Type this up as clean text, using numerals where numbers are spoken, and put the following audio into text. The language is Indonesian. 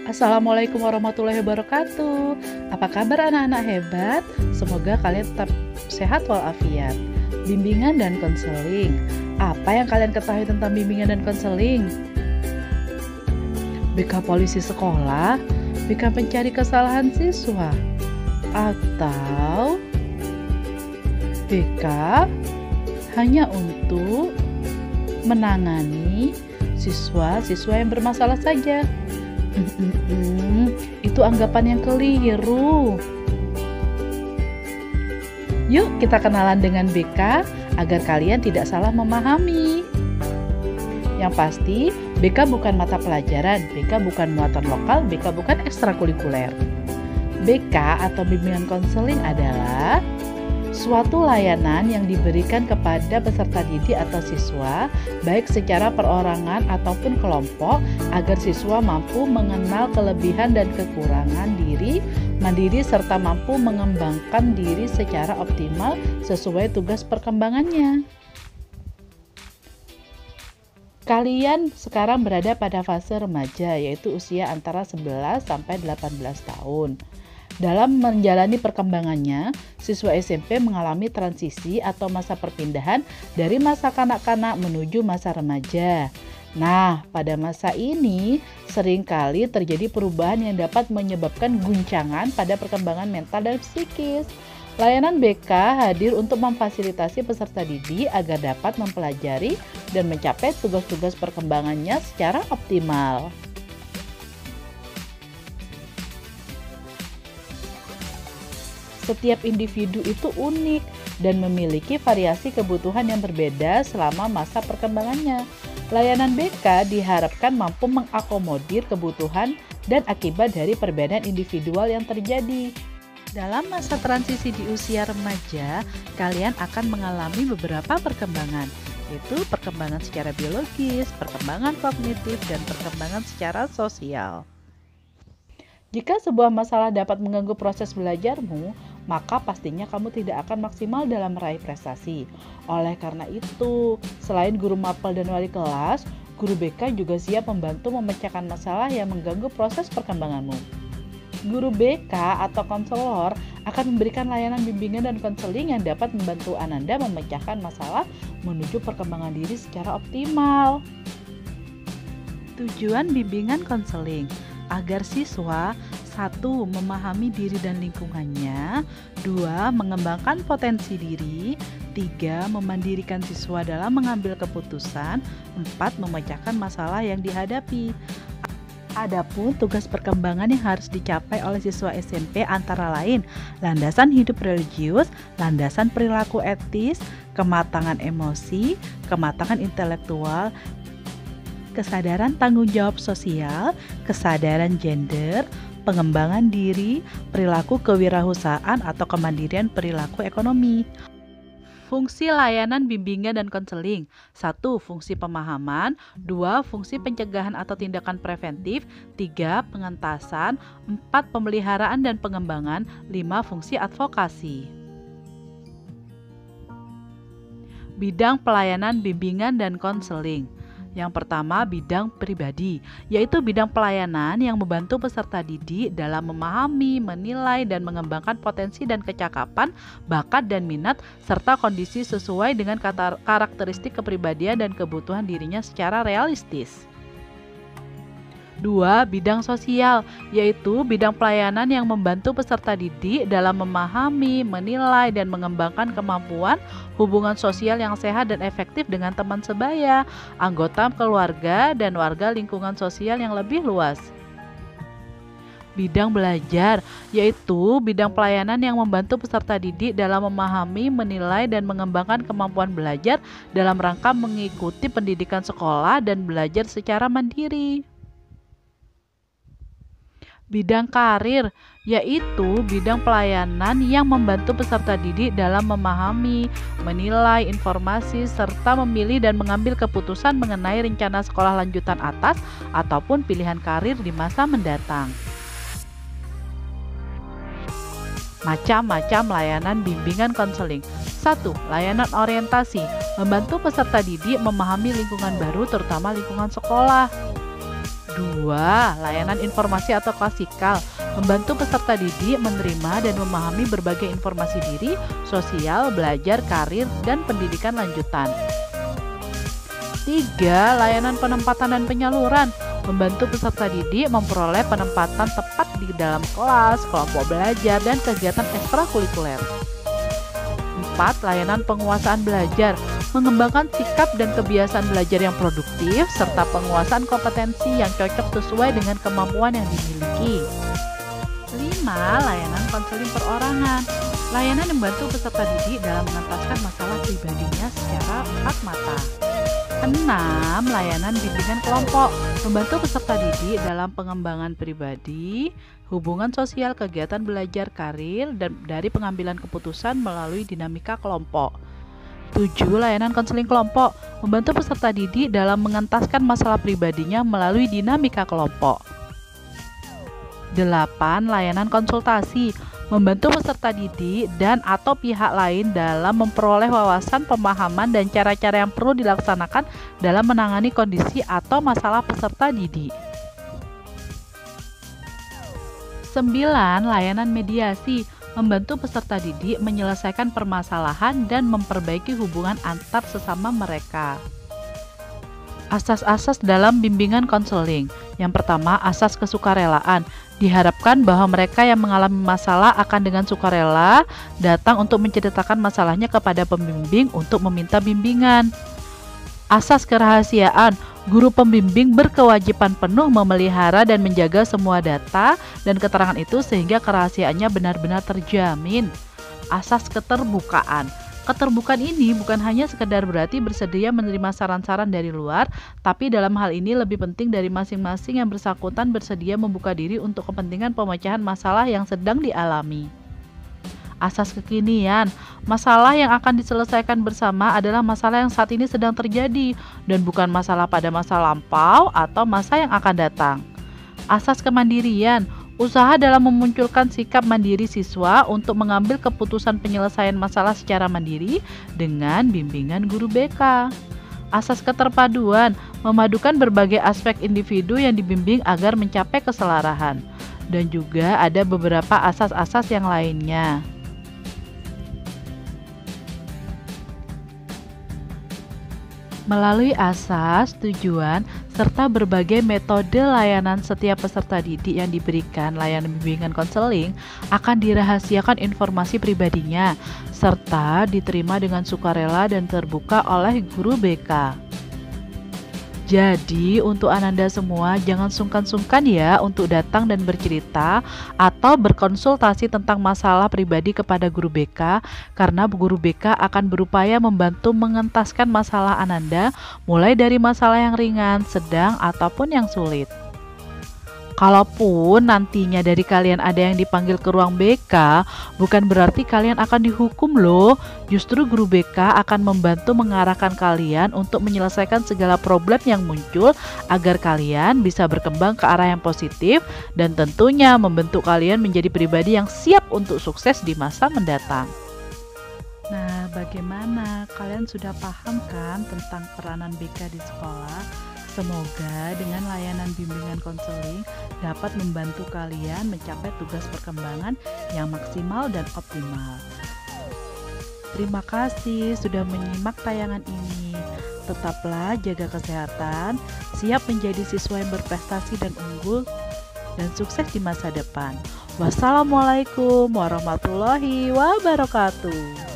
Assalamualaikum warahmatullahi wabarakatuh. Apa kabar anak-anak hebat? Semoga kalian tetap sehat walafiat. Bimbingan dan konseling. Apa yang kalian ketahui tentang bimbingan dan konseling? BK polisi sekolah, BK pencari kesalahan siswa, atau BK hanya untuk menangani siswa-siswa yang bermasalah saja. Itu anggapan yang keliru. Yuk kita kenalan dengan BK agar kalian tidak salah memahami. Yang pasti, BK bukan mata pelajaran, BK bukan muatan lokal, BK bukan ekstrakurikuler. BK atau bimbingan konseling adalah suatu layanan yang diberikan kepada peserta didik atau siswa, baik secara perorangan ataupun kelompok, agar siswa mampu mengenal kelebihan dan kekurangan diri, mandiri, serta mampu mengembangkan diri secara optimal sesuai tugas perkembangannya. Kalian sekarang berada pada fase remaja, yaitu usia antara 11 sampai 18 tahun. Dalam menjalani perkembangannya, siswa SMP mengalami transisi atau masa perpindahan dari masa kanak-kanak menuju masa remaja. Nah, pada masa ini seringkali terjadi perubahan yang dapat menyebabkan guncangan pada perkembangan mental dan psikis. Layanan BK hadir untuk memfasilitasi peserta didik agar dapat mempelajari dan mencapai tugas-tugas perkembangannya secara optimal. Setiap individu itu unik dan memiliki variasi kebutuhan yang berbeda selama masa perkembangannya. Layanan BK diharapkan mampu mengakomodir kebutuhan dan akibat dari perbedaan individual yang terjadi. Dalam masa transisi di usia remaja, kalian akan mengalami beberapa perkembangan, yaitu perkembangan secara biologis, perkembangan kognitif, dan perkembangan secara sosial. Jika sebuah masalah dapat mengganggu proses belajarmu, maka pastinya kamu tidak akan maksimal dalam meraih prestasi. Oleh karena itu, selain guru mapel dan wali kelas, guru BK juga siap membantu memecahkan masalah yang mengganggu proses perkembanganmu. Guru BK atau konselor akan memberikan layanan bimbingan dan konseling yang dapat membantu Ananda memecahkan masalah menuju perkembangan diri secara optimal. Tujuan bimbingan konseling agar siswa 1. Memahami diri dan lingkungannya, 2. Mengembangkan potensi diri, 3. Memandirikan siswa dalam mengambil keputusan, 4. Memecahkan masalah yang dihadapi. Adapun tugas perkembangan yang harus dicapai oleh siswa SMP antara lain landasan hidup religius, landasan perilaku etis, kematangan emosi, kematangan intelektual, kesadaran tanggung jawab sosial, kesadaran gender, pengembangan diri, perilaku kewirausahaan atau kemandirian perilaku ekonomi. Fungsi layanan bimbingan dan konseling: 1. Fungsi pemahaman, 2. Fungsi pencegahan atau tindakan preventif, 3. Pengentasan, 4. Pemeliharaan dan pengembangan, 5. Fungsi advokasi. Bidang pelayanan bimbingan dan konseling. Yang pertama, bidang pribadi, yaitu bidang pelayanan yang membantu peserta didik dalam memahami, menilai, dan mengembangkan potensi dan kecakapan, bakat dan minat, serta kondisi sesuai dengan karakteristik kepribadian dan kebutuhan dirinya secara realistis. 2. Bidang sosial, yaitu bidang pelayanan yang membantu peserta didik dalam memahami, menilai, dan mengembangkan kemampuan hubungan sosial yang sehat dan efektif dengan teman sebaya, anggota keluarga, dan warga lingkungan sosial yang lebih luas. Bidang belajar, yaitu bidang pelayanan yang membantu peserta didik dalam memahami, menilai, dan mengembangkan kemampuan belajar dalam rangka mengikuti pendidikan sekolah dan belajar secara mandiri. Bidang karir, yaitu bidang pelayanan yang membantu peserta didik dalam memahami, menilai informasi, serta memilih dan mengambil keputusan mengenai rencana sekolah lanjutan atas ataupun pilihan karir di masa mendatang. Macam-macam layanan bimbingan konseling. 1. Layanan orientasi, membantu peserta didik memahami lingkungan baru terutama lingkungan sekolah. 2. Layanan informasi atau klasikal, membantu peserta didik menerima dan memahami berbagai informasi diri, sosial, belajar, karir, dan pendidikan lanjutan. 3. Layanan penempatan dan penyaluran, membantu peserta didik memperoleh penempatan tepat di dalam kelas, kelompok belajar, dan kegiatan ekstrakurikuler. 4. Layanan penguasaan belajar, mengembangkan sikap dan kebiasaan belajar yang produktif, serta penguasaan kompetensi yang cocok sesuai dengan kemampuan yang dimiliki. 5. Layanan konseling perorangan, layanan yang membantu peserta didik dalam mengentaskan masalah pribadinya secara empat mata. 6. Layanan bimbingan kelompok, membantu peserta didik dalam pengembangan pribadi, hubungan sosial, kegiatan belajar, karir, dan dari pengambilan keputusan melalui dinamika kelompok. 7. Layanan konseling kelompok, membantu peserta didik dalam mengentaskan masalah pribadinya melalui dinamika kelompok. 8. Layanan konsultasi, membantu peserta didik dan atau pihak lain dalam memperoleh wawasan, pemahaman, dan cara-cara yang perlu dilaksanakan dalam menangani kondisi atau masalah peserta didik. 9. Layanan mediasi, membantu peserta didik menyelesaikan permasalahan dan memperbaiki hubungan antar sesama mereka. Asas-asas dalam bimbingan konseling. Yang pertama, asas kesukarelaan. Diharapkan bahwa mereka yang mengalami masalah akan dengan sukarela datang untuk menceritakan masalahnya kepada pembimbing untuk meminta bimbingan. Asas kerahasiaan. Guru pembimbing berkewajiban penuh memelihara dan menjaga semua data dan keterangan itu sehingga kerahasiaannya benar-benar terjamin. Asas keterbukaan. Keterbukaan ini bukan hanya sekedar berarti bersedia menerima saran-saran dari luar, tapi dalam hal ini lebih penting dari masing-masing yang bersangkutan bersedia membuka diri untuk kepentingan pemecahan masalah yang sedang dialami. Asas kekinian, masalah yang akan diselesaikan bersama adalah masalah yang saat ini sedang terjadi dan bukan masalah pada masa lampau atau masa yang akan datang. Asas kemandirian, usaha dalam memunculkan sikap mandiri siswa untuk mengambil keputusan penyelesaian masalah secara mandiri dengan bimbingan guru BK. Asas keterpaduan, memadukan berbagai aspek individu yang dibimbing agar mencapai keselarahan. Dan juga ada beberapa asas-asas yang lainnya. Melalui asas, tujuan, serta berbagai metode layanan setiap peserta didik yang diberikan layanan bimbingan konseling akan dirahasiakan informasi pribadinya, serta diterima dengan sukarela dan terbuka oleh guru BK. Jadi, untuk Ananda semua, jangan sungkan-sungkan ya untuk datang dan bercerita atau berkonsultasi tentang masalah pribadi kepada guru BK, karena guru BK akan berupaya membantu mengentaskan masalah Ananda, mulai dari masalah yang ringan, sedang, ataupun yang sulit. Kalaupun nantinya dari kalian ada yang dipanggil ke ruang BK, bukan berarti kalian akan dihukum loh. Justru guru BK akan membantu mengarahkan kalian untuk menyelesaikan segala problem yang muncul agar kalian bisa berkembang ke arah yang positif dan tentunya membentuk kalian menjadi pribadi yang siap untuk sukses di masa mendatang. Nah, bagaimana? Kalian sudah paham kan tentang peranan BK di sekolah? Semoga dengan layanan bimbingan konseling dapat membantu kalian mencapai tugas perkembangan yang maksimal dan optimal. Terima kasih sudah menyimak tayangan ini. Tetaplah jaga kesehatan, siap menjadi siswa yang berprestasi dan unggul, dan sukses di masa depan. Wassalamualaikum warahmatullahi wabarakatuh.